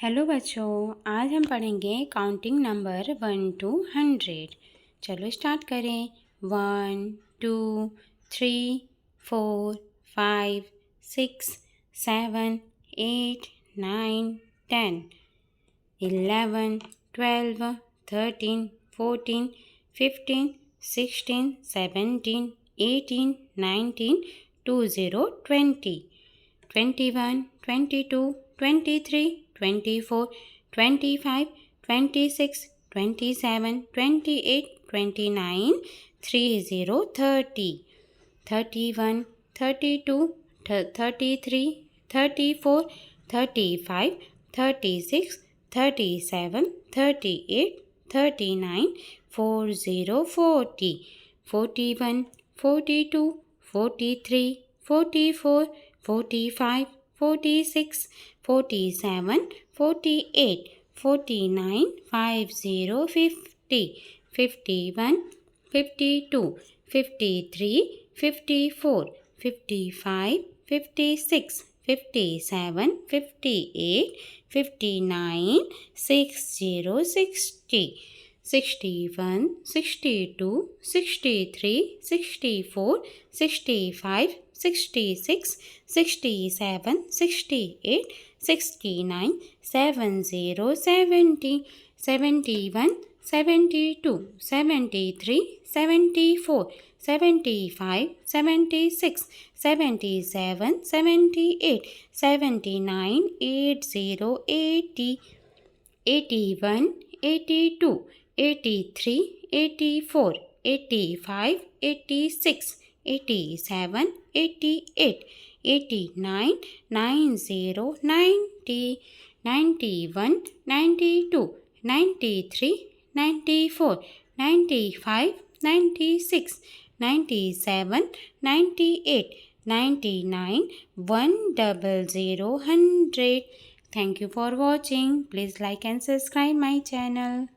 Hello बच्चों, आज हम पढ़ेंगे काउंटिंग नंबर 1 to 100। चलो स्टार्ट करें। 1 2 3 4 5 6 7 8 9 10 11 12 13 14 15 16 17 18 19 20 20 21 22 23 24 25 26 27 28 29 30 30 31 32 33 34 35 36 37 38 39 40 40 41 42 43 44 45 46 47 48 49 50 50 51 52 53 54 55 56 57 58 59 60 60 61 62 63 64 65 66 67 68 69 70 70 71 72 73 74 75 76 77 78 79 80 80 81 82 83 84 85 86 87 88 89 90 90 91 92 93 94 95 96 97 98 99 100 100. Thank you for watching. Please like and subscribe my channel.